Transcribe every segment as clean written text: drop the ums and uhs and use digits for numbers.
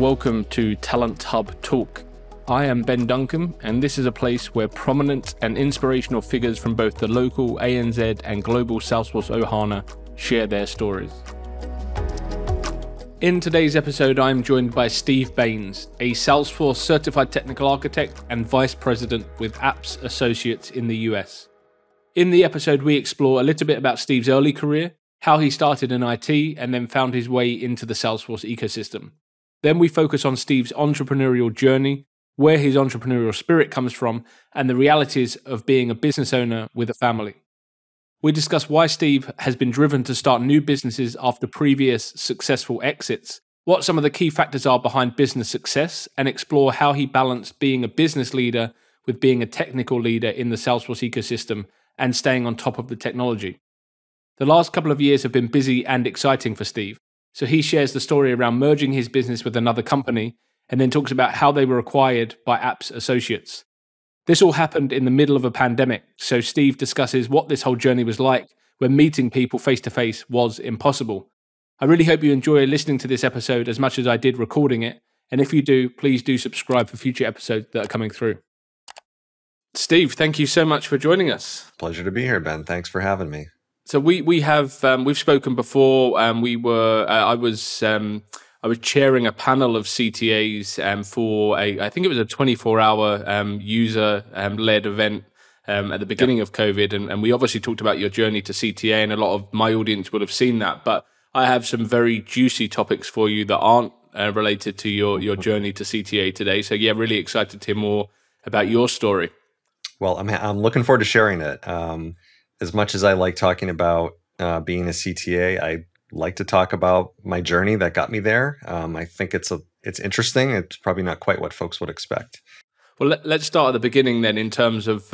welcome to Talent Hub Talk. I am Ben Duncan, and this is a place where prominent and inspirational figures from both the local ANZ and global Salesforce Ohana share their stories. In today's episode, I'm joined by Steve Baines, a Salesforce Certified Technical Architect and Vice President with Apps Associates in the US. In the episode, we explore a little bit about Steve's early career, how he started in IT and then found his way into the Salesforce ecosystem. Then we focus on Steve's entrepreneurial journey, where his entrepreneurial spirit comes from, and the realities of being a business owner with a family. We discuss why Steve has been driven to start new businesses after previous successful exits, what some of the key factors are behind business success, and explore how he balanced being a business leader with being a technical leader in the Salesforce ecosystem and staying on top of the technology. The last couple of years have been busy and exciting for Steve, so he shares the story around merging his business with another company and then talks about how they were acquired by Apps Associates. This all happened in the middle of a pandemic, so Steve discusses what this whole journey was like when meeting people face-to-face was impossible. I really hope you enjoy listening to this episode as much as I did recording it, and if you do, please do subscribe for future episodes that are coming through. Steve, thank you so much for joining us. Pleasure to be here, Ben. Thanks for having me. So we've spoken before. I was chairing a panel of CTAs for I think it was a 24-hour user led event at the beginning of COVID, and we obviously talked about your journey to CTA, and a lot of my audience would have seen that. But I have some very juicy topics for you that aren't related to your journey to CTA today. So yeah, really excited to hear more about your story. Well, I'm looking forward to sharing it. As much as I like talking about being a CTA, I like to talk about my journey that got me there. I think it's interesting. It's probably not quite what folks would expect. Well, let's start at the beginning then, in terms of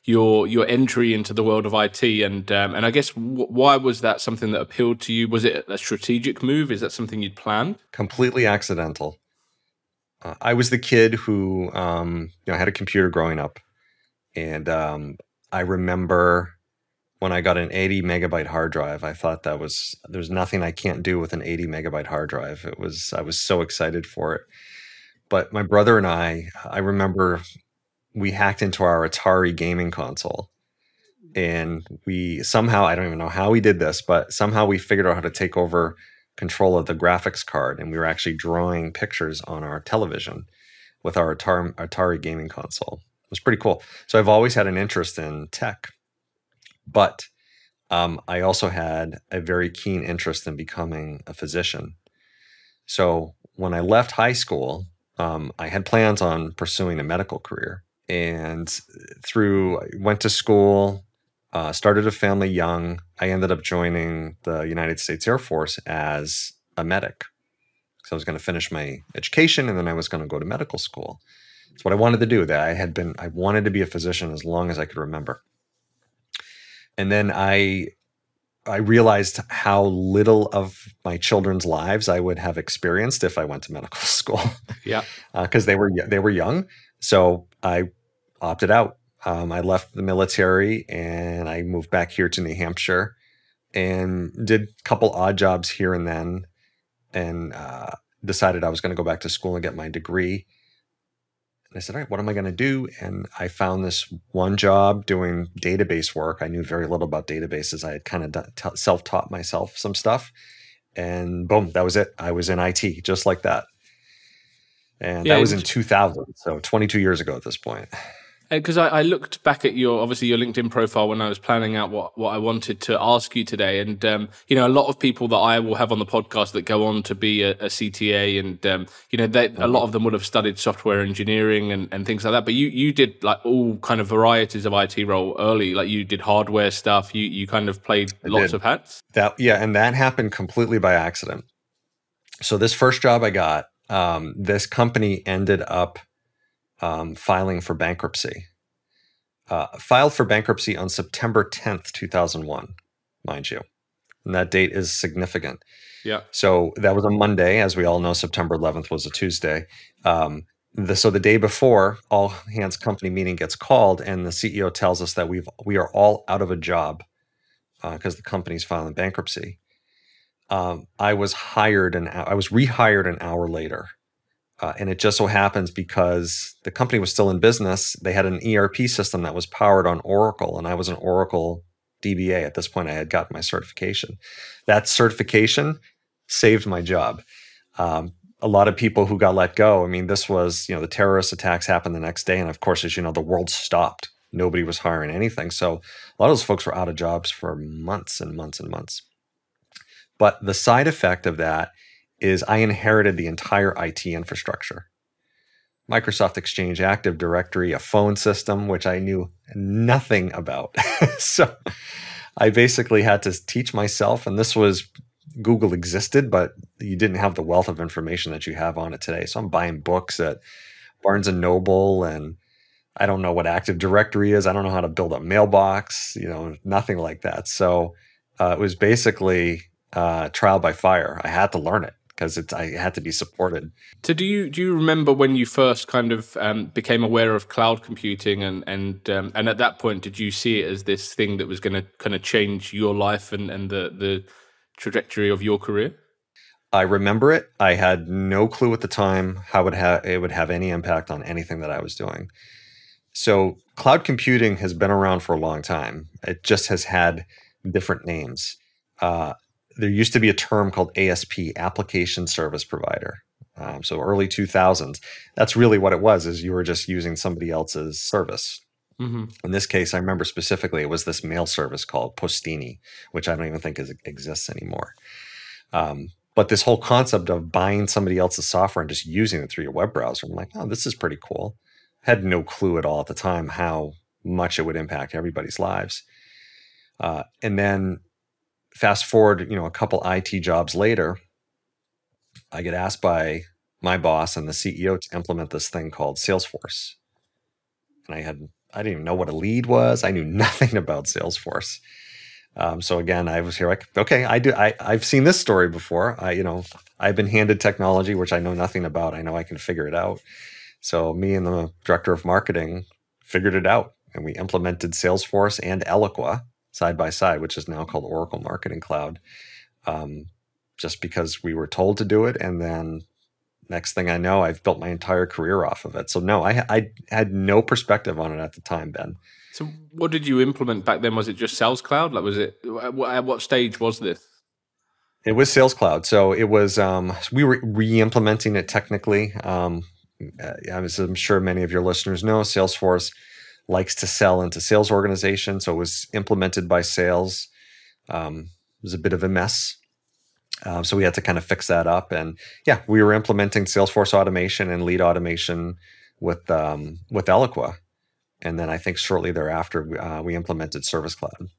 your entry into the world of IT, and I guess why was that something that appealed to you? Was it a strategic move? Is that something you'd planned? Completely accidental. I was the kid who had a computer growing up, and I remember when I got an 80 megabyte hard drive. I thought there's nothing I can't do with an 80 megabyte hard drive. I was so excited for it. But my brother and I remember we hacked into our Atari gaming console, and we somehow, I don't even know how we did this, but somehow we figured out how to take over control of the graphics card, and we were actually drawing pictures on our television with our Atari gaming console. It was pretty cool. So I've always had an interest in tech. But I also had a very keen interest in becoming a physician. So when I left high school, I had plans on pursuing a medical career. And I went to school, started a family young. I ended up joining the United States Air Force as a medic. So I was going to finish my education, and then I was going to go to medical school. That's what I wanted to do. I wanted to be a physician as long as I could remember. And then I realized how little of my children's lives I would have experienced if I went to medical school. Yeah, because they were young. So I opted out. I left the military and I moved back here to New Hampshire and did a couple odd jobs here and then, and decided I was going to go back to school and get my degree. And I said, all right, what am I going to do? And I found this one job doing database work. I knew very little about databases. I had kind of self-taught myself some stuff. And boom, that was it. I was in IT, just like that. And that was in 2000, so 22 years ago at this point. Because I looked back at your LinkedIn profile when I was planning out what I wanted to ask you today, and a lot of people that I will have on the podcast that go on to be a CTA, and a lot of them would have studied software engineering and things like that. But you did like all kind of varieties of IT role early, like you did hardware stuff. You kind of played lots of hats. And that happened completely by accident. So this first job I got, this company ended up filing for bankruptcy. Filed for bankruptcy on September 10th, 2001, mind you. And that date is significant. Yeah. So that was a Monday. As we all know, September 11th was a Tuesday. So the day before, all hands company meeting gets called, and the CEO tells us that we are all out of a job because the company's filing bankruptcy. I was rehired an hour later. And it just so happens because the company was still in business, they had an ERP system that was powered on Oracle, and I was an Oracle DBA. At this point, I had gotten my certification. That certification saved my job. A lot of people who got let go, I mean, this was, the terrorist attacks happened the next day. And of course, as you know, the world stopped. Nobody was hiring anything. So a lot of those folks were out of jobs for months and months and months. But the side effect of that is I inherited the entire IT infrastructure. Microsoft Exchange, Active Directory, a phone system, which I knew nothing about. So I basically had to teach myself, and this was Google existed, but you didn't have the wealth of information that you have on it today. So I'm buying books at Barnes and Noble, and I don't know what Active Directory is. I don't know how to build a mailbox, nothing like that. So it was basically trial by fire. I had to learn it because I had to be supported. So do you remember when you first kind of became aware of cloud computing, and at that point, did you see it as this thing that was going to kind of change your life and the trajectory of your career? I remember it. I had no clue at the time how it would have any impact on anything that I was doing. So cloud computing has been around for a long time. It just has had different names. There used to be a term called ASP, Application Service Provider. So early 2000s, that's really what it was, is you were just using somebody else's service. Mm-hmm. In this case, I remember specifically, it was this mail service called Postini, which I don't even think exists anymore. But this whole concept of buying somebody else's software and just using it through your web browser, I'm like, oh, this is pretty cool. Had no clue at all at the time how much it would impact everybody's lives. And then fast forward, a couple IT jobs later, I get asked by my boss and the CEO to implement this thing called Salesforce. And I didn't even know what a lead was. I knew nothing about Salesforce. So again, I was here like, okay, I've seen this story before. I've been handed technology, which I know nothing about. I know I can figure it out. So me and the director of marketing figured it out, and we implemented Salesforce and Eloqua side by side, which is now called Oracle Marketing Cloud, just because we were told to do it. And then next thing I know, I've built my entire career off of it. So no, I had no perspective on it at the time, Ben. So what did you implement back then? Was it just Sales Cloud? Like, was it, at what stage was this? It was Sales Cloud. So it was, we were re-implementing it technically. As I'm sure many of your listeners know, Salesforce likes to sell into sales organizations. So it was implemented by sales. It was a bit of a mess. So we had to kind of fix that up. And yeah, we were implementing Salesforce automation and lead automation with Eloqua. And then I think shortly thereafter, we implemented Service Cloud.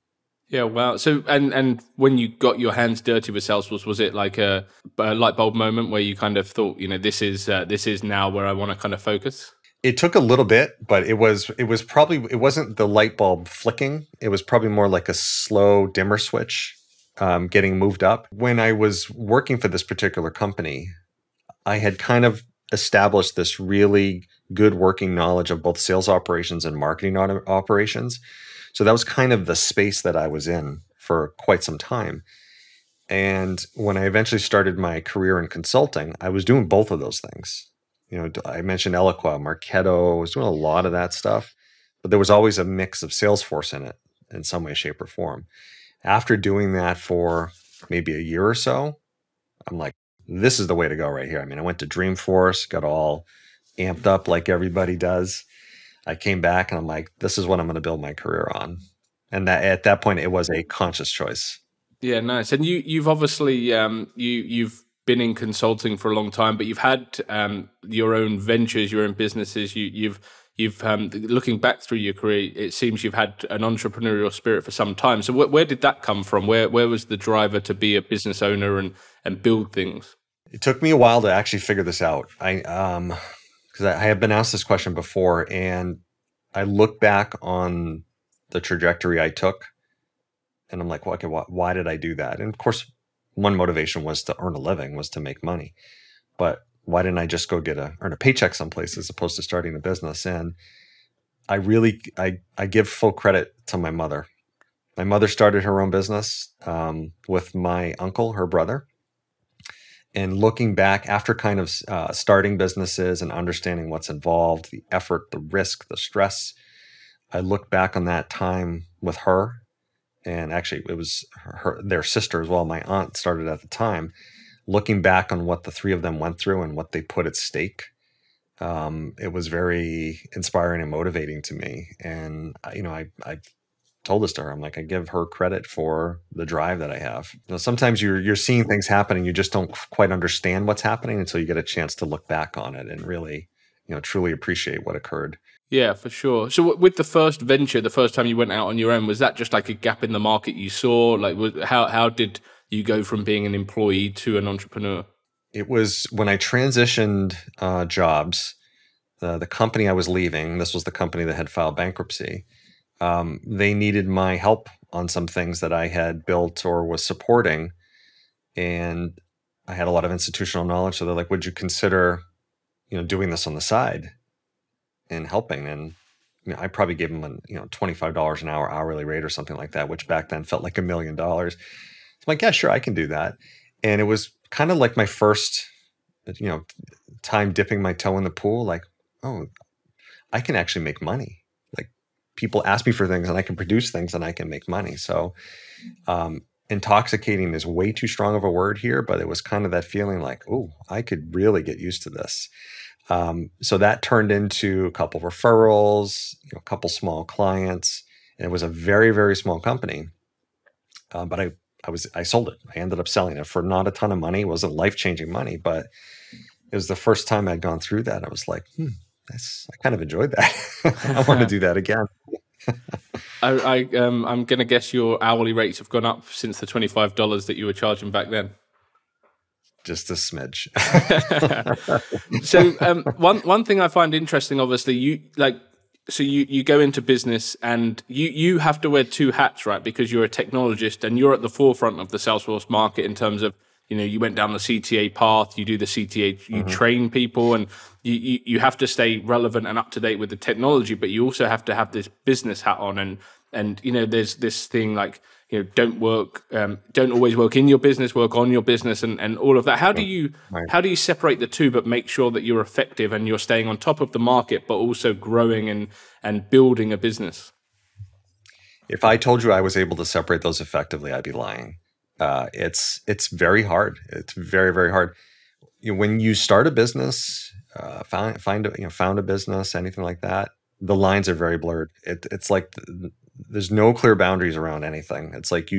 Yeah, wow. So, and when you got your hands dirty with Salesforce, was it like a light bulb moment where you kind of thought, this is now where I want to kind of focus? It took a little bit, but it wasn't the light bulb flicking. It was probably more like a slow dimmer switch getting moved up. When I was working for this particular company, I had kind of established this really good working knowledge of both sales operations and marketing operations. So that was kind of the space that I was in for quite some time. And when I eventually started my career in consulting, I was doing both of those things. I mentioned Eloqua, Marketo, I was doing a lot of that stuff, but there was always a mix of Salesforce in it in some way, shape, or form. After doing that for maybe a year or so, I'm like, this is the way to go right here. I mean, I went to Dreamforce, got all amped up like everybody does. I came back and I'm like, this is what I'm going to build my career on. And that at that point, it was a conscious choice. Yeah, nice. And you've obviously you've been in consulting for a long time, but you've had your own ventures, your own businesses. You've looking back through your career, it seems you've had an entrepreneurial spirit for some time. So where did that come from? Where was the driver to be a business owner and build things? It took me a while to actually figure this out. Because I have been asked this question before, and I look back on the trajectory I took, and I'm like, well, okay, why did I do that? And of course, one motivation was to earn a living, was to make money. But why didn't I just go earn a paycheck someplace as opposed to starting a business? And I give full credit to my mother. My mother started her own business with my uncle, her brother. And looking back after kind of starting businesses and understanding what's involved, the effort, the risk, the stress, I look back on that time with her. And actually, it was their sister as well. My aunt started at the time. Looking back on what the three of them went through and what they put at stake, it was very inspiring and motivating to me. And I told this to her. I'm like, I give her credit for the drive that I have. Sometimes you're seeing things happen and you just don't quite understand what's happening until you get a chance to look back on it and really, truly appreciate what occurred. Yeah, for sure. So with the first venture, the first time you went out on your own, was that just like a gap in the market you saw? Like, how did you go from being an employee to an entrepreneur? It was when I transitioned jobs, the company I was leaving, this was the company that had filed bankruptcy. They needed my help on some things that I had built or was supporting. And I had a lot of institutional knowledge. So they're like, would you consider, doing this on the side and helping? And I probably gave them $25 an hour hourly rate or something like that, which back then felt like $1 million. So I'm like, yeah, sure, I can do that. And it was kind of like my first, time dipping my toe in the pool. Like, oh, I can actually make money. Like, people ask me for things and I can produce things and I can make money. So intoxicating is way too strong of a word here, but it was kind of that feeling like, oh, I could really get used to this. So that turned into a couple referrals, a couple small clients, and it was a very, very small company. But I sold it. I ended up selling it for not a ton of money. It wasn't life-changing money, but it was the first time I'd gone through that. I was like, I kind of enjoyed that. I want to do that again. I'm going to guess your hourly rates have gone up since the $25 that you were charging back then. Just a smidge. So one thing I find interesting, obviously, you go into business and you have to wear two hats, right? Because you're a technologist and you're at the forefront of the Salesforce market in terms of, you went down the CTA path, you do the CTA, you train people, and you have to stay relevant and up to date with the technology, but you also have to have this business hat on. And there's this thing like, don't always work in your business, work on your business, and all of that. How do you separate the two, but make sure that you're effective and you're staying on top of the market, but also growing and building a business? If I told you I was able to separate those effectively, I'd be lying. It's very hard. It's very, very hard. When you start a business, found a business, anything like that, the lines are very blurred. It's like there's no clear boundaries around anything. It's like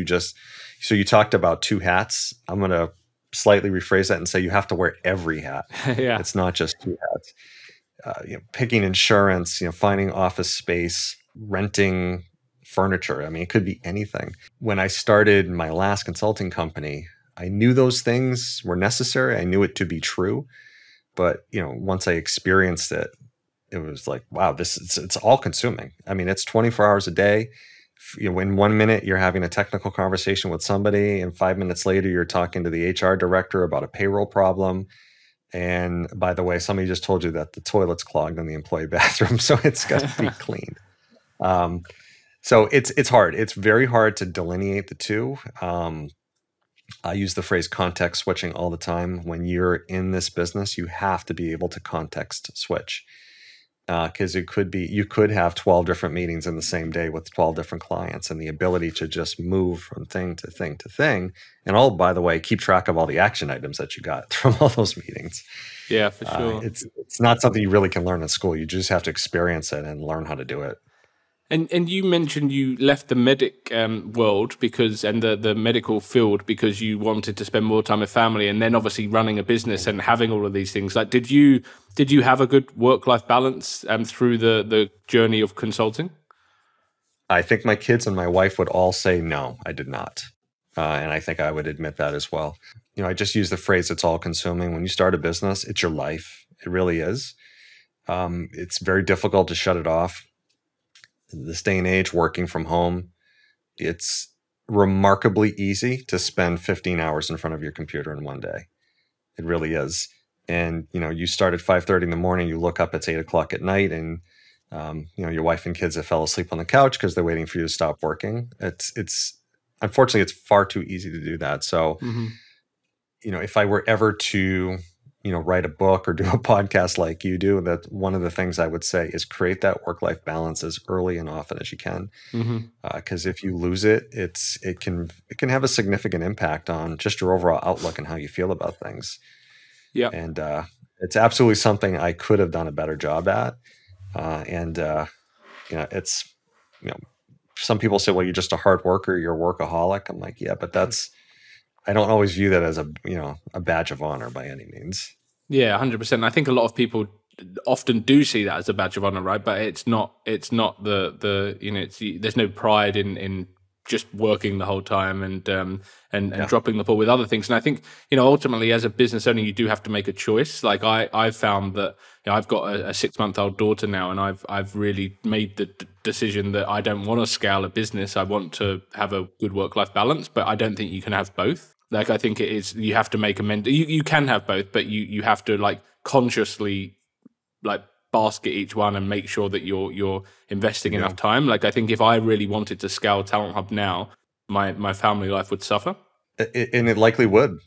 so you talked about two hats. I'm going to slightly rephrase that and say you have to wear every hat. Yeah. It's not just two hats. Picking insurance, finding office space, renting furniture. I mean, it could be anything. When I started my last consulting company, I knew those things were necessary. I knew it to be true. But, once I experienced it, it was like, wow, it's all consuming. I mean, it's 24 hours a day. In 1 minute, you're having a technical conversation with somebody, and 5 minutes later, you're talking to the HR director about a payroll problem. And by the way, somebody just told you that the toilet's clogged in the employee bathroom, so it's got to be cleaned. So it's hard. It's very hard to delineate the two. I use the phrase context switching all the time. When you're in this business, you have to be able to context switch. Because you could have 12 different meetings in the same day with 12 different clients, and the ability to just move from thing to thing to thing. And by the way, keep track of all the action items that you got from all those meetings. Yeah, for sure. It's not something you really can learn in school. You just have to experience it and learn how to do it. And you mentioned you left the medic world and the medical field because you wanted to spend more time with family, and then obviously running a business and having all of these things. Like, did you have a good work-life balance through the journey of consulting? I think my kids and my wife would all say no, I did not, and I think I would admit that as well. I just use the phrase "it's all consuming." When you start a business, it's your life. It really is. It's very difficult to shut it off. This day and age, working from home, it's remarkably easy to spend 15 hours in front of your computer in one day. It really is. And, you start at 5:30 in the morning, you look up, it's 8 o'clock at night, and, your wife and kids have fell asleep on the couch because they're waiting for you to stop working. Unfortunately, it's far too easy to do that. So if I were ever to, write a book or do a podcast like you do, that one of the things I would say is create that work-life balance as early and often as you can. Because if you lose it, it can have a significant impact on just your overall outlook and how you feel about things. Yeah. And it's absolutely something I could have done a better job at. It's, some people say, well, you're just a hard worker, you're a workaholic. I'm like, yeah, but I don't always view that as a badge of honor by any means. Yeah, 100%. I think a lot of people often do see that as a badge of honor, right? But it's not there's no pride in just working the whole time and dropping the ball with other things. And I think, ultimately as a business owner, you do have to make a choice. Like I've found that I've got a 6-month-old daughter now, and I've really made the decision that I don't want to scale a business. I want to have a good work-life balance, but I don't think you can have both. Like, I think you have to make you can have both, but you have to like consciously like basket each one and make sure that you're investing enough time. Like, I think if I really wanted to scale Talent Hub now, my family life would suffer. And it likely would.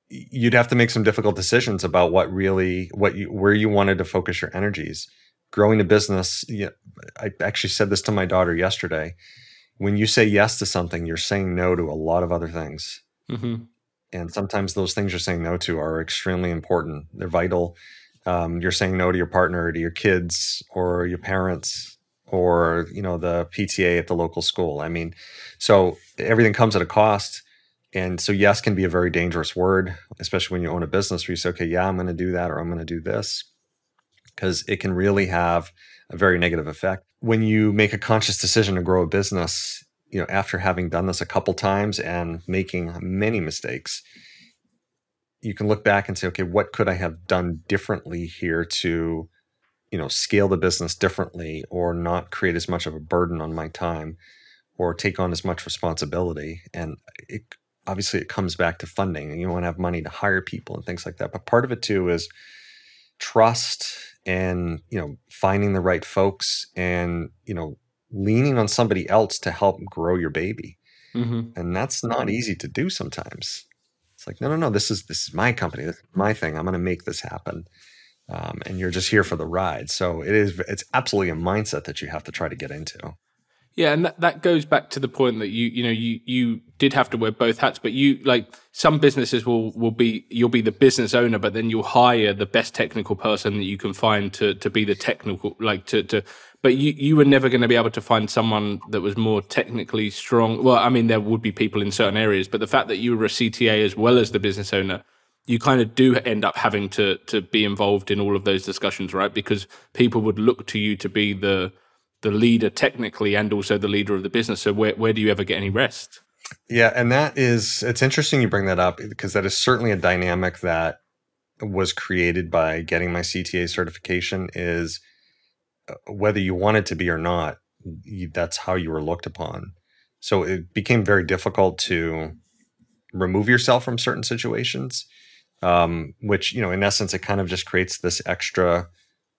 You'd have to make some difficult decisions about where you wanted to focus your energies. Growing a business, I actually said this to my daughter yesterday. When you say yes to something, you're saying no to a lot of other things. And sometimes those things you're saying no to are extremely important. They're vital. You're saying no to your partner, to your kids, or your parents, or the PTA at the local school. I mean, so everything comes at a cost. And so yes can be a very dangerous word, especially when you own a business where you say, okay, yeah, I'm going to do that, or I'm going to do this, because it can really have a very negative effect. When you make a conscious decision to grow a business, after having done this a couple times and making many mistakes, you can look back and say, okay, what could I have done differently here to, scale the business differently, or not create as much of a burden on my time, or take on as much responsibility. And obviously it comes back to funding, and you want to have money to hire people and things like that. But part of it too is trust, and finding the right folks, and leaning on somebody else to help grow your baby. And that's not easy to do sometimes. It's like, no, this is my company, this is my thing, I'm going to make this happen, and you're just here for the ride. So it's absolutely a mindset that you have to try to get into. Yeah, and that goes back to the point that you did have to wear both hats, but some businesses you'll be the business owner, but then you'll hire the best technical person that you can find to be the technical, but you were never going to be able to find someone that was more technically strong. Well, I mean, there would be people in certain areas, but the fact that you were a CTA as well as the business owner, you kind of do end up having to be involved in all of those discussions, right? Because people would look to you to be the leader technically and also the leader of the business. So where do you ever get any rest? Yeah, and it's interesting you bring that up, because that is certainly a dynamic that was created by getting my CTA certification. Is whether you wanted to be or not, that's how you were looked upon. So it became very difficult to remove yourself from certain situations, which, in essence, it kind of just creates this extra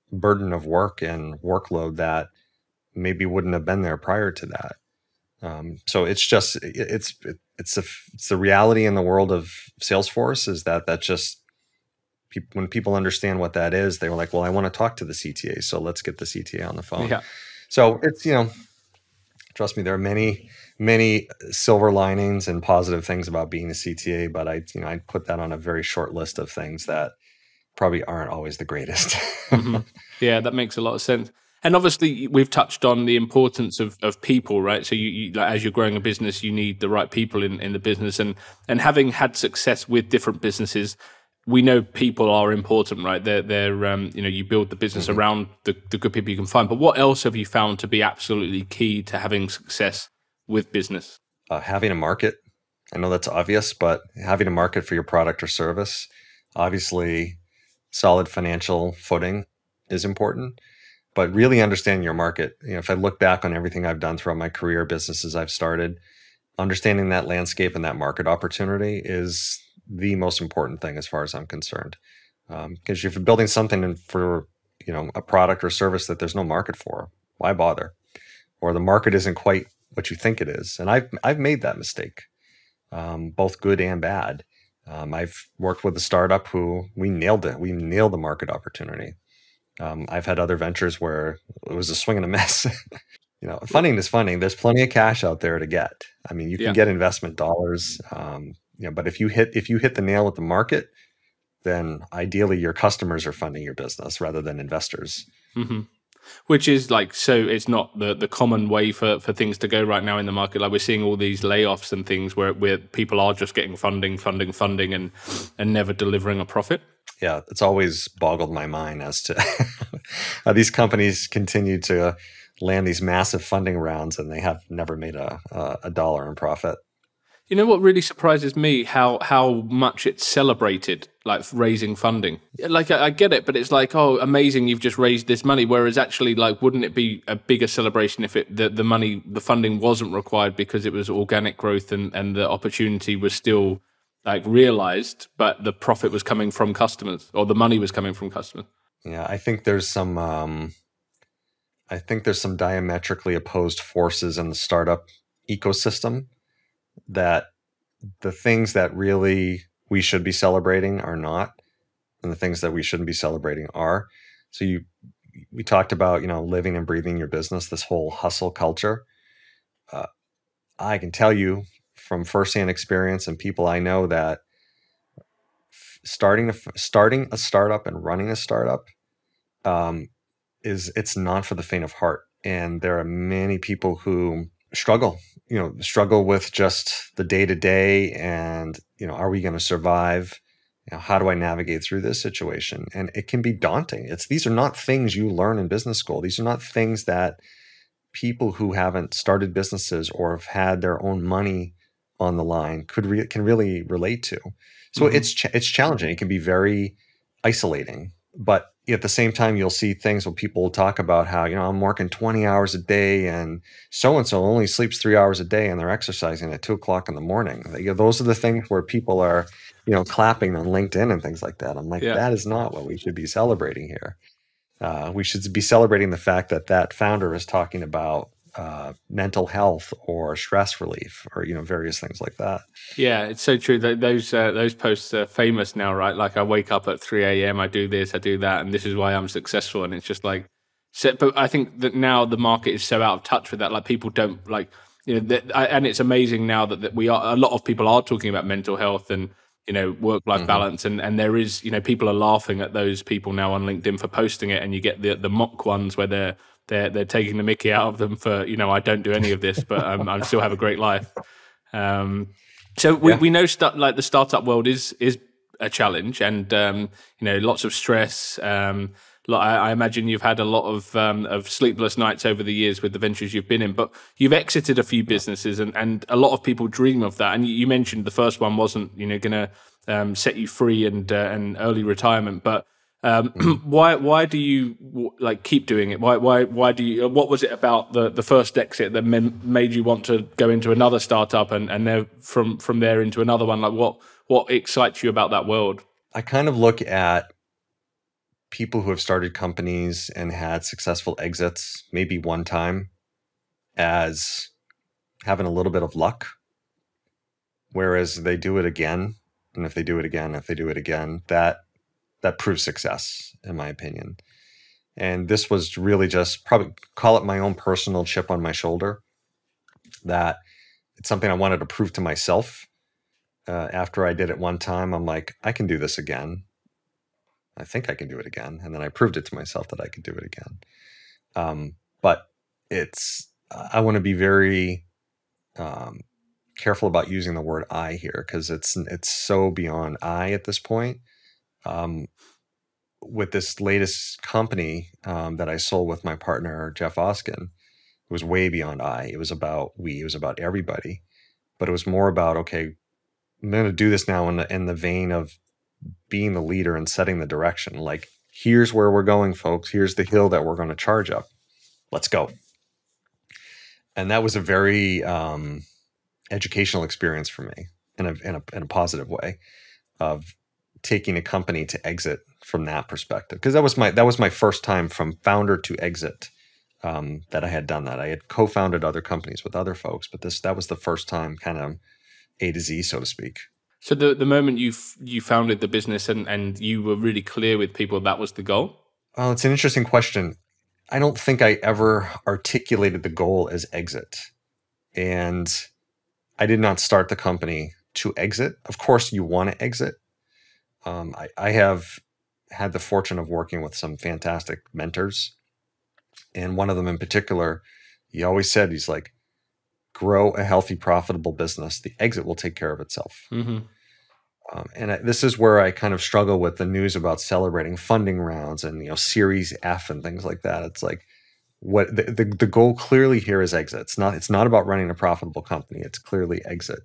burden of work and workload that maybe wouldn't have been there prior to that. So it's the reality in the world of Salesforce, is that just when people understand what that is, they were like, well, I want to talk to the CTA, so let's get the CTA on the phone. Yeah. So it's, trust me, there are many, many silver linings and positive things about being a CTA, but I put that on a very short list of things that probably aren't always the greatest. Yeah, that makes a lot of sense. And obviously, we've touched on the importance of people, right? So you as you're growing a business, you need the right people in the business. And having had success with different businesses, we know people are important, right? They're you build the business around the good people you can find. But what else have you found to be absolutely key to having success with business? Having a market. I know that's obvious, but having a market for your product or service. Obviously, solid financial footing is important, but really understanding your market. If I look back on everything I've done throughout my career, businesses I've started, understanding that landscape and that market opportunity is the most important thing as far as I'm concerned. Because if you're building something for a product or service that there's no market for, why bother? Or the market isn't quite what you think it is. And I've made that mistake, both good and bad. I've worked with a startup who we nailed it. We nailed the market opportunity. I've had other ventures where it was a swing and a miss. Funding is funding. There's plenty of cash out there to get. I mean, you can Yeah. get investment dollars. But if you hit the nail with the market, then ideally your customers are funding your business rather than investors. Mm-hmm. Which is like, so it's not the common way for things to go right now in the market. Like we're seeing all these layoffs and things where people are just getting funding and never delivering a profit. Yeah, it's always boggled my mind as to how these companies continue to land these massive funding rounds and they have never made a dollar in profit. You know what really surprises me? How much it's celebrated, like raising funding. Like I get it, but it's like, oh, amazing, you've just raised this money. Whereas actually, like, wouldn't it be a bigger celebration if the funding wasn't required because it was organic growth and the opportunity was still like realized, but the profit was coming from customers or the money was coming from customers. Yeah, I think there's some diametrically opposed forces in the startup ecosystem that the things that really we should be celebrating are not, and the things that we shouldn't be celebrating are. So we talked about, living and breathing your business, this whole hustle culture. I can tell you from firsthand experience and people I know that starting a startup and running a startup it's not for the faint of heart. And there are many people who struggle with just the day to day and, are we going to survive? How do I navigate through this situation? And it can be daunting. These are not things you learn in business school. These are not things that people who haven't started businesses or have had their own money on the line can really relate to. So it's challenging. It can be very isolating, but at the same time, you'll see things where people talk about how, I'm working 20 hours a day and so only sleeps 3 hours a day and they're exercising at 2:00 in the morning. Those are the things where people are, clapping on LinkedIn and things like that. I'm like, That is not what we should be celebrating here. We should be celebrating the fact that founder is talking about mental health or stress relief or various things like that. Yeah, it's so true. Those posts are famous now, right? Like I wake up at 3 a.m., I do this, I do that, and this is why I'm successful. And it's just like, but I think that now the market is so out of touch with that. Like people don't like, and it's amazing now that a lot of people are talking about mental health and work-life balance, and there is people are laughing at those people now on LinkedIn for posting it, and you get the mock ones where they're taking the mickey out of them for I don't do any of this, but I still have a great life. So we know like the startup world is a challenge, and lots of stress. I imagine you've had a lot of sleepless nights over the years with the ventures you've been in, but you've exited a few businesses, and a lot of people dream of that. And you mentioned the first one wasn't going to set you free and early retirement, but why do you like keep doing it? Why do you? What was it about the first exit that made you want to go into another startup and then from there into another one? Like what excites you about that world? I kind of look at people who have started companies and had successful exits, maybe one time, as having a little bit of luck, whereas they do it again, and if they do it again, that proves success, in my opinion. And this was really just probably call it my own personal chip on my shoulder, that it's something I wanted to prove to myself. After I did it one time, I'm like, I can do this again. I think I can do it again. And then I proved it to myself that I could do it again. But I want to be very careful about using the word I here, because it's so beyond I at this point. With this latest company that I sold with my partner, Jeff Oskin, it was way beyond I. It was about we. It was about everybody. But it was more about, okay, I'm going to do this now in the vein of being the leader and setting the direction. Like, here's where we're going, folks. Here's the hill that we're going to charge up. Let's go. And that was a very educational experience for me in a positive way, of taking a company to exit from that perspective. Because that was my first time from founder to exit that I had done that. I had co-founded other companies with other folks, but that was the first time, kind of A to Z, so to speak. So the moment you founded the business and you were really clear with people that was the goal? Well, it's an interesting question. I don't think I ever articulated the goal as exit. And I did not start the company to exit. Of course, you want to exit. I have had the fortune of working with some fantastic mentors. And one of them in particular, he always said, he's like, grow a healthy, profitable business. The exit will take care of itself. Mm-hmm. This is where I kind of struggle with the news about celebrating funding rounds and, Series F and things like that. It's like, what the goal clearly here is exit. It's not about running a profitable company. It's clearly exit.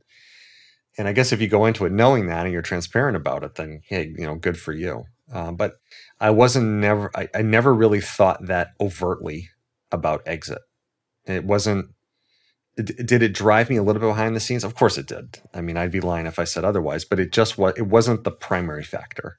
And I guess if you go into it knowing that and you're transparent about it, then hey, good for you. But I never really thought that overtly about exit. It wasn't. Did it drive me a little bit behind the scenes? Of course it did. I mean, I'd be lying if I said otherwise. But it wasn't the primary factor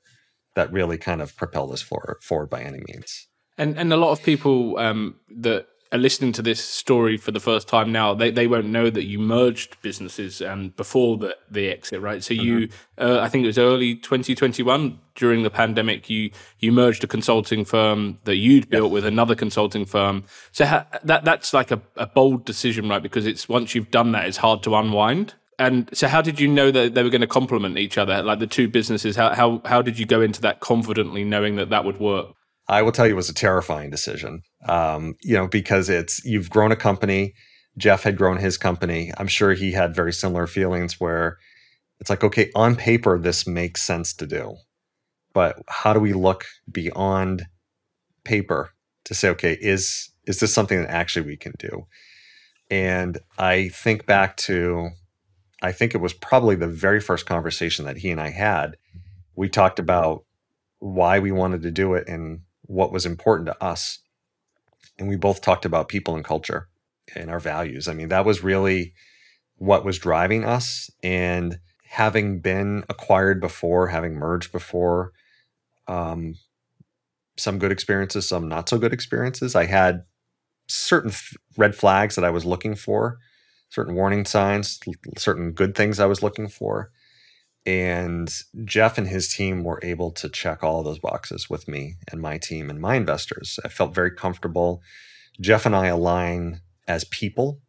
that really kind of propelled us forward by any means. And a lot of people that are listening to this story for the first time now, they won't know that you merged businesses before the exit, right? So you, I think it was early 2021 during the pandemic, you merged a consulting firm that you'd built with another consulting firm. So that's like a bold decision, right? Because it's once you've done that, it's hard to unwind. And so how did you know that they were going to complement each other, like the two businesses? How did you go into that confidently knowing that would work? I will tell you it was a terrifying decision, because you've grown a company. Jeff had grown his company. I'm sure he had very similar feelings where it's like, okay, on paper, this makes sense to do. But how do we look beyond paper to say, okay, is this something that actually we can do? And I think back to, I think it was probably the very first conversation that he and I had. We talked about why we wanted to do it and what was important to us. And we both talked about people and culture and our values. I mean, that was really what was driving us. And having been acquired before, having merged before, some good experiences, some not so good experiences. I had certain red flags that I was looking for, certain warning signs, certain good things I was looking for. And Jeff and his team were able to check all of those boxes with me and my team and my investors. I felt very comfortable. Jeff and I align as people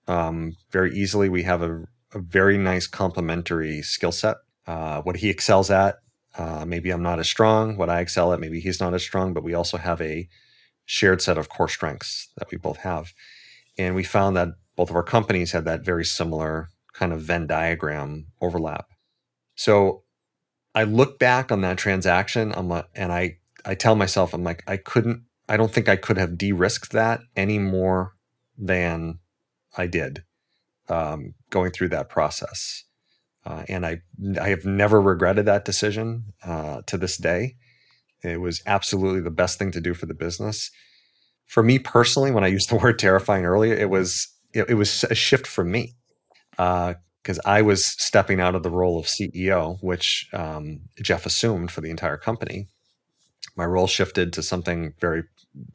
very easily. We have a very nice complementary skill set. What he excels at, maybe I'm not as strong. What I excel at, maybe he's not as strong. But we also have a shared set of core strengths that we both have. And we found that both of our companies had that very similar kind of Venn diagram overlap. So I look back on that transaction, and I tell myself, I'm like, I don't think I could have de-risked that any more than I did going through that process. And I have never regretted that decision to this day. It was absolutely the best thing to do for the business. For me personally, when I used the word terrifying earlier, it was a shift for me. Because I was stepping out of the role of CEO, which Jeff assumed for the entire company. My role shifted to something very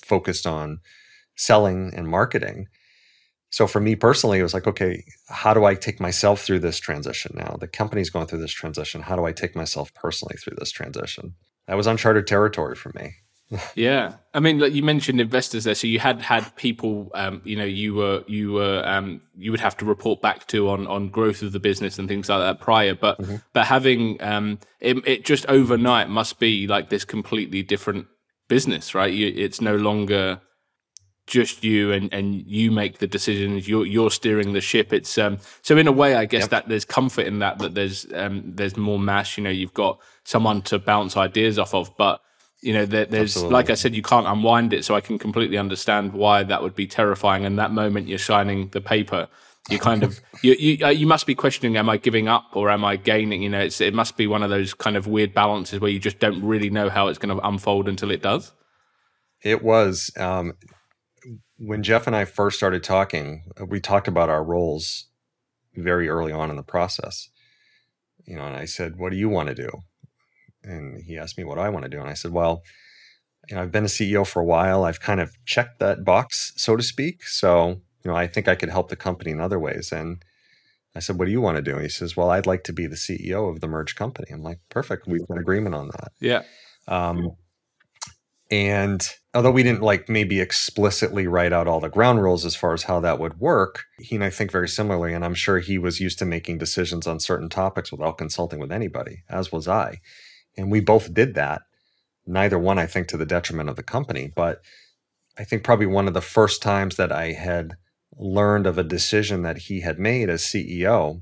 focused on selling and marketing. So for me personally, it was like, okay, how do I take myself through this transition now? The company's going through this transition. How do I take myself personally through this transition? That was uncharted territory for me. Yeah, I mean, like you mentioned investors there, so you had people, you would have to report back to on growth of the business and things like that prior, but having it just overnight must be like this completely different business, right? It's no longer just you and you make the decisions. You're steering the ship. It's so in a way, I guess that there's comfort in that there's more mass. You've got someone to bounce ideas off of, but. There's absolutely. Like I said, you can't unwind it, so I can completely understand why that would be terrifying. And that moment you're signing the paper, you kind of you must be questioning: am I giving up or am I gaining? It must be one of those kind of weird balances where you just don't really know how it's going to unfold until it does. It was when Jeff and I first started talking. We talked about our roles very early on in the process. And I said, "What do you want to do?" And he asked me what I want to do. And I said, well, I've been a CEO for a while. I've kind of checked that box, so to speak. So, I think I could help the company in other ways. And I said, what do you want to do? And he says, well, I'd like to be the CEO of the merged company. I'm like, perfect. We've got agreement on that. Yeah. And although we didn't like maybe explicitly write out all the ground rules as far as how that would work, he and I think very similarly. And I'm sure he was used to making decisions on certain topics without consulting with anybody, as was I. And we both did that. Neither one, I think, to the detriment of the company. But I think probably one of the first times that I had learned of a decision that he had made as CEO,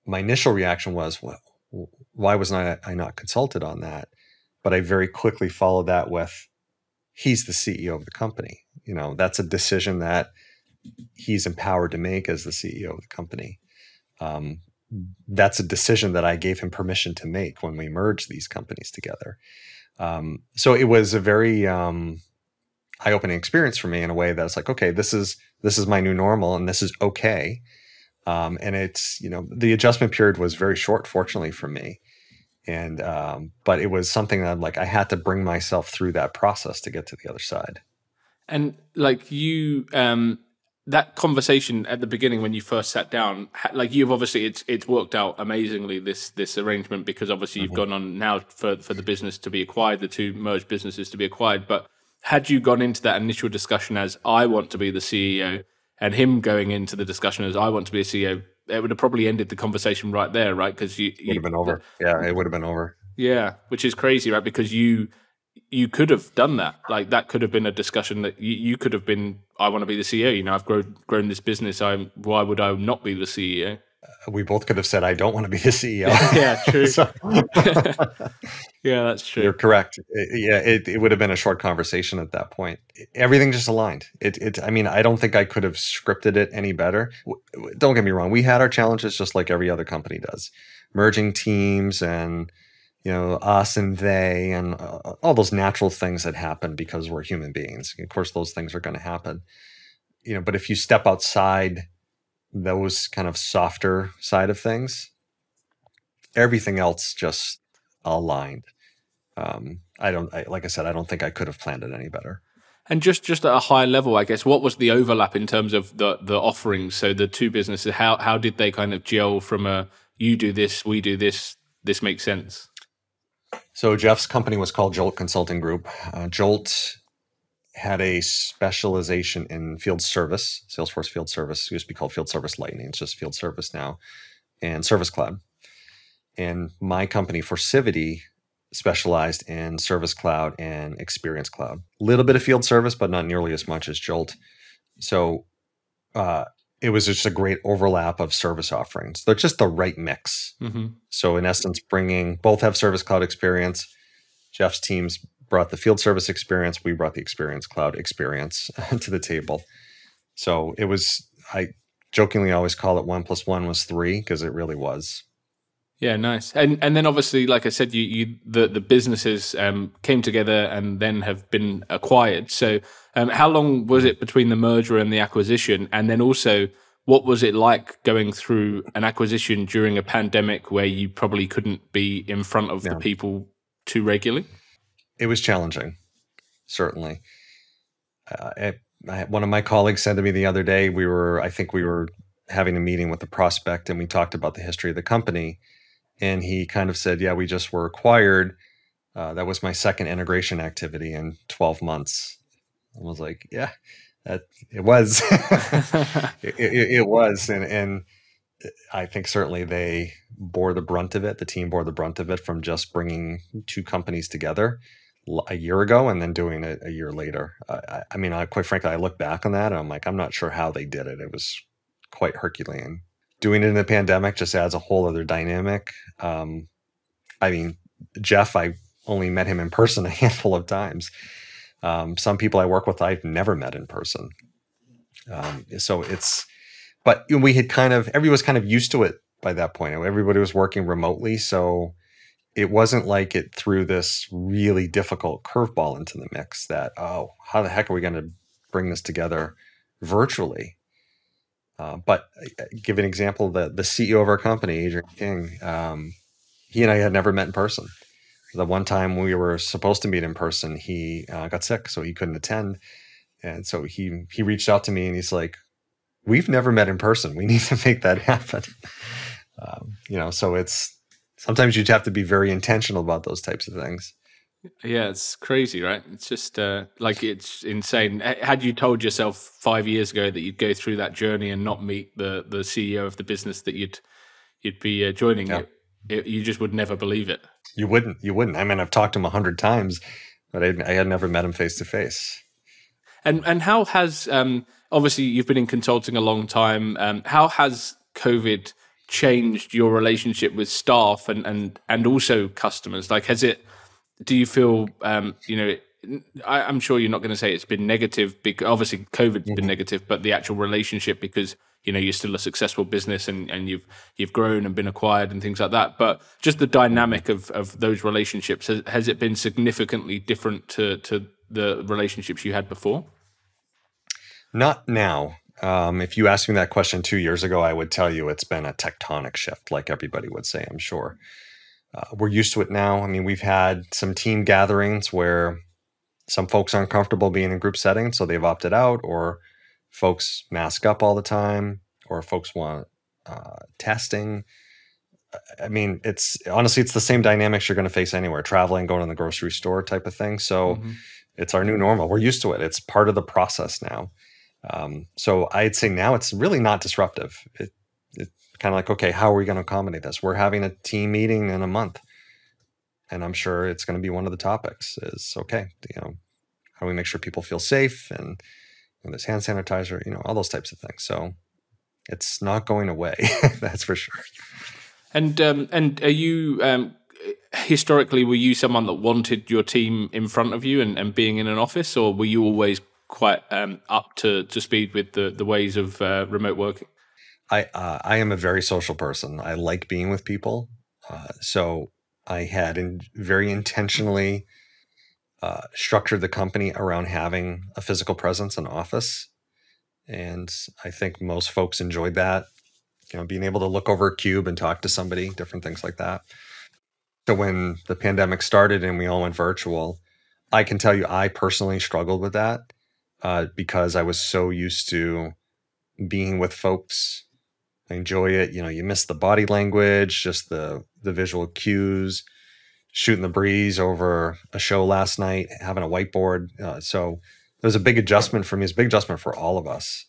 my initial reaction was, well, why was I not consulted on that? But I very quickly followed that with, he's the CEO of the company. You know, that's a decision that he's empowered to make as the CEO of the company. That's a decision that I gave him permission to make when we merged these companies together. So it was a very eye-opening experience for me in a way that's like, okay, this is my new normal, and this is okay. And it's, you know, the adjustment period was very short, fortunately for me. And, but it was something that like, I had to bring myself through that process to get to the other side. And like you, that conversation at the beginning when you first sat down, like you've obviously, it's worked out amazingly, this arrangement, because obviously you've gone on now for the business to be acquired, the two merged businesses to be acquired. But had you gone into that initial discussion as I want to be the CEO, and him going into the discussion as I want to be a CEO, it would have probably ended the conversation right there, right? Because you would have been over. Yeah, it would have been over. Yeah, which is crazy, right? Because you could have done that. Like that could have been a discussion that you could have been, I want to be the CEO. You know, I've grown this business. Why would I not be the CEO? We both could have said, I don't want to be the CEO. Yeah, true. Yeah, that's true. You're correct. It would have been a short conversation at that point. Everything just aligned. I mean, I don't think I could have scripted it any better. Don't get me wrong. We had our challenges just like every other company does. Merging teams and, you know, us and they and all those natural things that happen because we're human beings. Of course, those things are going to happen. You know, but if you step outside those kind of softer side of things, everything else just aligned. Like I said, I don't think I could have planned it any better. And just at a high level, I guess, what was the overlap in terms of the offerings? So the two businesses, how did they kind of gel from a, you do this, we do this makes sense? So Jeff's company was called Jolt Consulting Group. Jolt had a specialization in field service, Salesforce field service. It used to be called Field Service Lightning. It's just field service now, and Service Cloud. And my company, Forcivity, specialized in Service Cloud and Experience Cloud. A little bit of field service, but not nearly as much as Jolt. So it was just a great overlap of service offerings. They're just the right mix. Mm-hmm. So in essence, both have Service Cloud experience. Jeff's teams brought the field service experience. We brought the Experience Cloud experience to the table. So it was, I jokingly always call it 1 + 1 was 3, because it really was. Yeah, nice. And then obviously, like I said, the businesses came together and then have been acquired. So how long was it between the merger and the acquisition? And then also, what was it like going through an acquisition during a pandemic where you probably couldn't be in front of the people too regularly? It was challenging, certainly. One of my colleagues said to me the other day, I think we were having a meeting with the prospect, and we talked about the history of the company. And he kind of said, yeah, we just were acquired. That was my second integration activity in 12 months. I was like, yeah, it was. it was. And I think certainly they bore the brunt of it. The team bore the brunt of it from just bringing two companies together a year ago and then doing it a year later. I mean, quite frankly, I look back on that and I'm like, I'm not sure how they did it. It was quite Herculean. Doing it in the pandemic just adds a whole other dynamic. I mean, Jeff, I only met him in person a handful of times. Some people I work with, I've never met in person. But we had everybody was kind of used to it by that point. Everybody was working remotely. So it wasn't like it threw this really difficult curveball into the mix that, oh, how the heck are we going to bring this together virtually? But give an example, the CEO of our company, Adrian King, he and I had never met in person. The one time we were supposed to meet in person, he got sick, so he couldn't attend. And so he reached out to me and he's like, we've never met in person. We need to make that happen. So it's sometimes you'd have to be very intentional about those types of things. Yeah, it's crazy, right? It's just it's insane. Had you told yourself 5 years ago that you'd go through that journey and not meet the CEO of the business that you'd be joining, Yeah. you just would never believe it. You wouldn't. I mean, I've talked to him 100 times, but I had never met him face to face. And how has obviously you've been in consulting a long time. How has COVID changed your relationship with staff and also customers? Like, do you feel I'm sure you're not going to say it's been negative, because obviously COVID's been negative, but the actual relationship, because you're still a successful business and you've grown and been acquired and things like that. But just the dynamic of those relationships, has it been significantly different to the relationships you had before? Not now. If you asked me that question 2 years ago, I would tell you it's been a tectonic shift, like everybody would say, I'm sure. We're used to it now. I mean, we've had some team gatherings where some folks aren't comfortable being in group settings, so they've opted out, or folks mask up all the time, or folks want testing. I mean, it's the same dynamics you're going to face anywhere, traveling, going to the grocery store type of thing. So it's our new normal. We're used to it. It's part of the process now. So I'd say now it's really not disruptive. It's kind of like, okay, how are we going to accommodate this? We're having a team meeting in a month, and I'm sure it's going to be one of the topics is, okay, how do we make sure people feel safe, and there's hand sanitizer, all those types of things. So it's not going away. That's for sure. And are you historically, were you someone that wanted your team in front of you and being in an office, or were you always quite up to speed with the ways of remote working? I am a very social person. I like being with people. So I had very intentionally structured the company around having a physical presence in office. And I think most folks enjoyed that, being able to look over a cube and talk to somebody, different things like that. So when the pandemic started and we all went virtual, I can tell you I personally struggled with that because I was so used to being with folks. I enjoy it. You miss the body language, just the visual cues, shooting the breeze over a show last night, having a whiteboard. So it was a big adjustment for me. It's a big adjustment for all of us.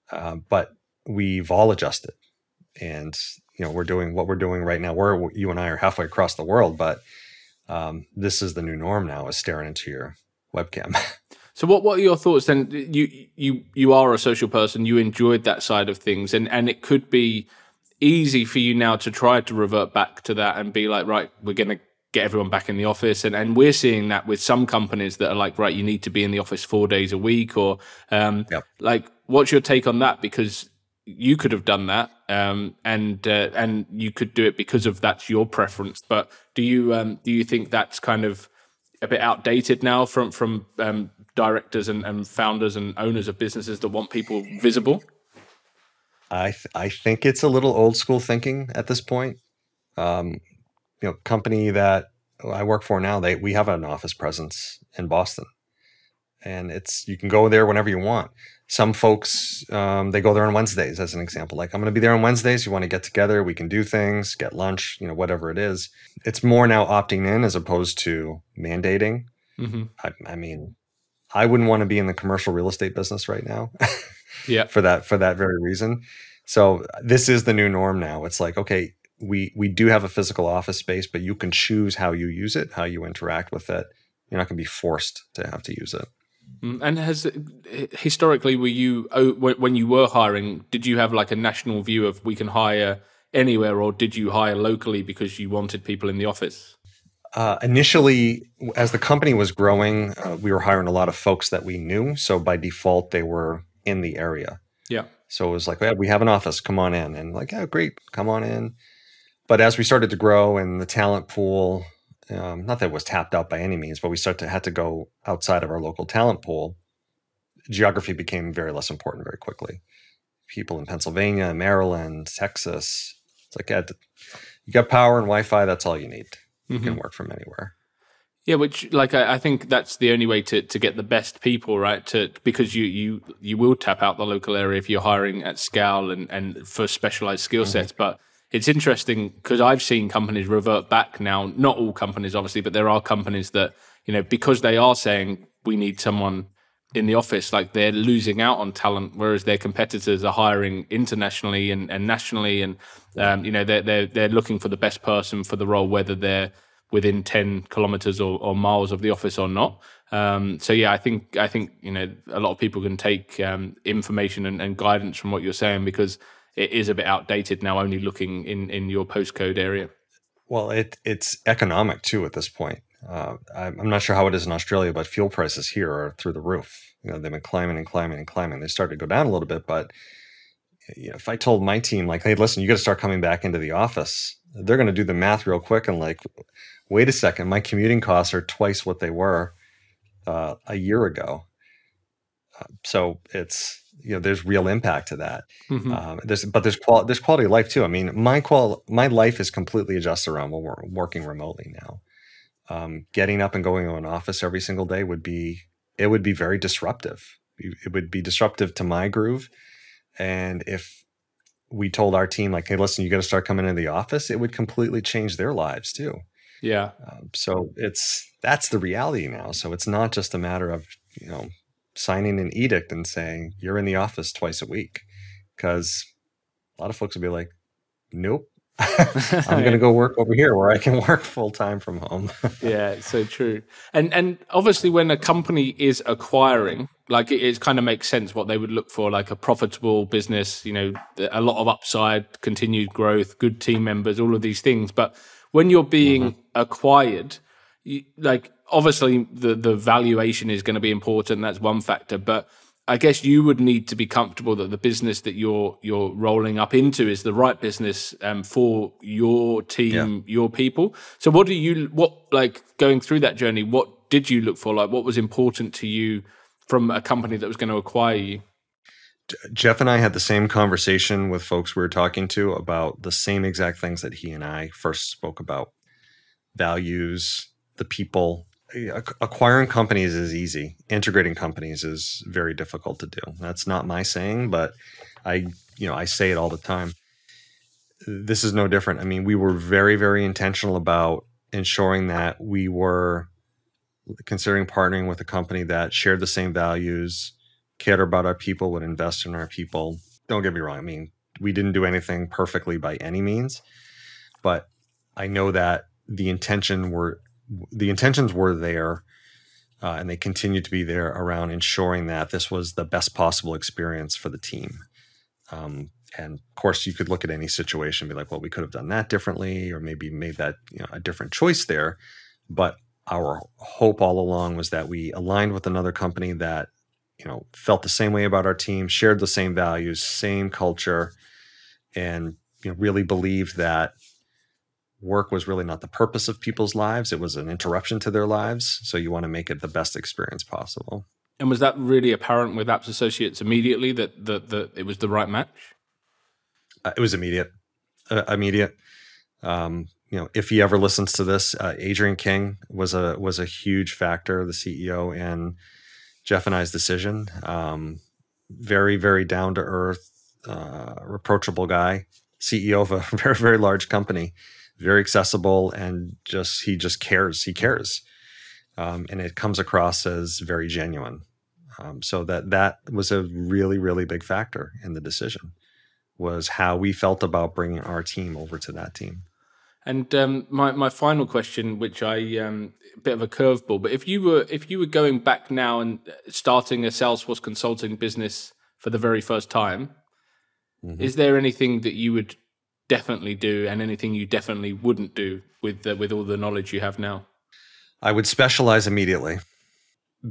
But we've all adjusted. And, we're doing what we're doing right now. You and I are halfway across the world, but this is the new norm now, is staring into your webcam. So what are your thoughts then? You are a social person. You enjoyed that side of things, and it could be easy for you now to try to revert back to that and be like, right, we're going to get everyone back in the office. And we're seeing that with some companies that are like, right, you need to be in the office 4 days a week, or Yep. like, what's your take on that? Because you could have done that, and you could do it because of that's your preference. But do you think that's kind of a bit outdated now from directors and founders and owners of businesses that want people visible? I think it's a little old school thinking at this point. Company that I work for now, we have an office presence in Boston, and you can go there whenever you want. Some folks, they go there on Wednesdays, as an example. Like, I'm going to be there on Wednesdays. You want to get together, we can do things, get lunch, whatever it is. It's more now opting in as opposed to mandating. I mean, I wouldn't want to be in the commercial real estate business right now. Yeah. for that very reason. So this is the new norm now. It's like, okay, we do have a physical office space, but you can choose how you use it, how you interact with it. You're not going to be forced to have to use it. And historically, were you, when you were hiring, did you have like a national view of we can hire anywhere, or did you hire locally because you wanted people in the office? Initially, as the company was growing, we were hiring a lot of folks that we knew. So by default, they were in the area. Yeah. So it was like, yeah, we have an office, come on in. And like, yeah, great, come on in. But as we started to grow and the talent pool, not that it was tapped out by any means, but we had to go outside of our local talent pool. Geography became very less important very quickly. People in Pennsylvania, Maryland, Texas. It's like, yeah, you got power and Wi-Fi, that's all you need. You can work from anywhere. Yeah, which like I think that's the only way to get the best people, right? Because you will tap out the local area if you're hiring at scale and for specialized skill Hmm. sets. But it's interesting because I've seen companies revert back now. Not all companies, obviously, but there are companies that because they are saying we need someone in the office, like they're losing out on talent, whereas their competitors are hiring internationally and nationally, and Yeah. they're looking for the best person for the role, whether they're within 10 kilometers or miles of the office or not. So yeah, I think a lot of people can take information and guidance from what you're saying, because it is a bit outdated now, only looking in your postcode area. Well, it's economic too at this point. I'm not sure how it is in Australia, but fuel prices here are through the roof. They've been climbing and climbing and climbing. They started to go down a little bit, but if I told my team, like, hey, listen, you got to start coming back into the office, they're going to do the math real quick and like, wait a second, my commuting costs are twice what they were a year ago. So it's there's real impact to that. Hmm. There's quality of life too. I mean, my life is completely adjusted around when we're working remotely now. Getting up and going to an office every single day would be very disruptive. It would be disruptive to my groove. And if we told our team like, hey, listen, you got to start coming into the office, it would completely change their lives too. Yeah. So that's the reality now. So it's not just a matter of signing an edict and saying you're in the office twice a week, because a lot of folks will be like, nope, I'm going to go work over here where I can work full time from home. Yeah, it's so true. And obviously, when a company is acquiring, like it kind of makes sense what they would look for, like a profitable business, a lot of upside, continued growth, good team members, all of these things. But when you're Hmm. being acquired, like obviously the valuation is going to be important. That's one factor, but I guess you would need to be comfortable that the business that you're rolling up into is the right business for your Yeah. team, your people. So what like going through that journey, what did you look for? Like what was important to you from a company that was going to acquire you? Jeff and I had the same conversation with folks we were talking to about the same exact things that he and I first spoke about: values, the people. Acquiring companies is easy. Integrating companies is very difficult to do. That's not my saying, but I say it all the time. This is no different. I mean, we were very, very intentional about ensuring that we were considering partnering with a company that shared the same values, cared about our people, would invest in our people. Don't get me wrong. I mean, we didn't do anything perfectly by any means, but I know that the intentions were there, and they continue to be there around ensuring that this was the best possible experience for the team. And of course, you could look at any situation and be like, well, we could have done that differently, or maybe made that a different choice there. But our hope all along was that we aligned with another company that felt the same way about our team, shared the same values, same culture, and really believed that work was really not the purpose of people's lives. It was an interruption to their lives. So you want to make it the best experience possible. And was that really apparent with Apps Associates immediately that it was the right match? It was immediate. Immediate. If he ever listens to this, Adrian King was a huge factor, the CEO, in Jeff and I's decision. Very, very down to earth, reproachable guy, CEO of a very, very large company, very accessible, and he just cares. He cares, and it comes across as very genuine. So that was a really, really big factor in the decision, was how we felt about bringing our team over to that team. And my final question, which I a bit of a curveball, but if you were going back now and starting a Salesforce consulting business for the very first time, Mm-hmm. is there anything that you would definitely do, and anything you definitely wouldn't do with all the knowledge you have now? I would specialize immediately.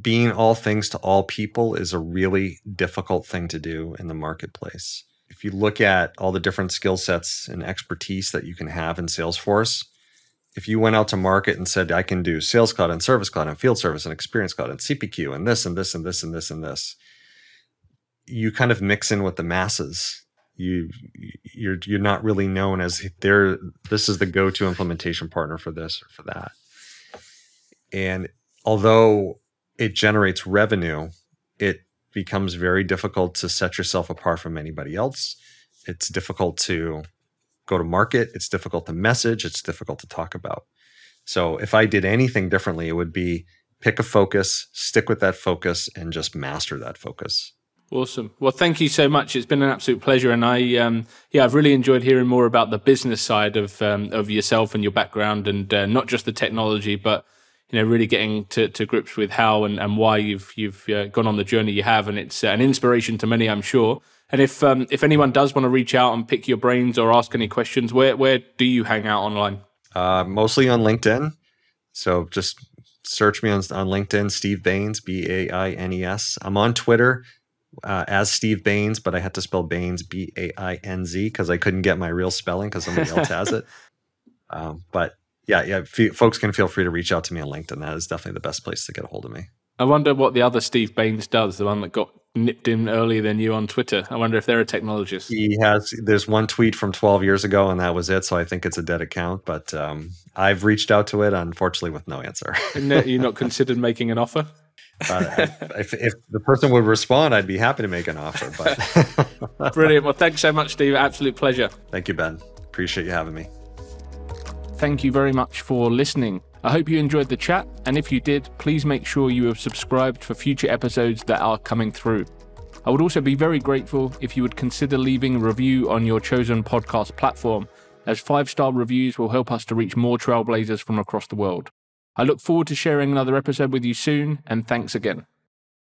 Being all things to all people is a really difficult thing to do in the marketplace. If you look at all the different skill sets and expertise that you can have in Salesforce, if you went out to market and said, I can do Sales Cloud and Service Cloud and Field Service and Experience Cloud and CPQ and this and this and this and this and this, you kind of mix in with the masses. You're not really known as this is the go-to implementation partner for this or for that. And although it generates revenue, it becomes very difficult to set yourself apart from anybody else. It's difficult to go to market. It's difficult to message. It's difficult to talk about. So if I did anything differently, it would be pick a focus, stick with that focus, and just master that focus. Awesome. Well, thank you so much. It's been an absolute pleasure, and I've really enjoyed hearing more about the business side of yourself and your background, and not just the technology, but really getting to grips with how and why you've gone on the journey you have, and it's an inspiration to many, I'm sure. And if anyone does want to reach out and pick your brains or ask any questions, where do you hang out online? Mostly on LinkedIn. So just search me on LinkedIn, Steve Baines, Baines. I'm on Twitter as Steve Baines, but I had to spell Baines, Bainz, because I couldn't get my real spelling because somebody else has it. But yeah, folks can feel free to reach out to me on LinkedIn. That is definitely the best place to get a hold of me. I wonder what the other Steve Baines does, the one that got nipped in earlier than you on Twitter. I wonder if they're a technologist. There's one tweet from 12 years ago, and that was it. So I think it's a dead account, but I've reached out to it, unfortunately, with no answer. You're not considered making an offer? If the person would respond, I'd be happy to make an offer. But Brilliant. Well, thanks so much, Steve. Absolute pleasure. Thank you, Ben. Appreciate you having me. Thank you very much for listening. I hope you enjoyed the chat, and if you did, please make sure you have subscribed for future episodes that are coming through. I would also be very grateful if you would consider leaving a review on your chosen podcast platform, as 5-star reviews will help us to reach more trailblazers from across the world. I look forward to sharing another episode with you soon, and thanks again.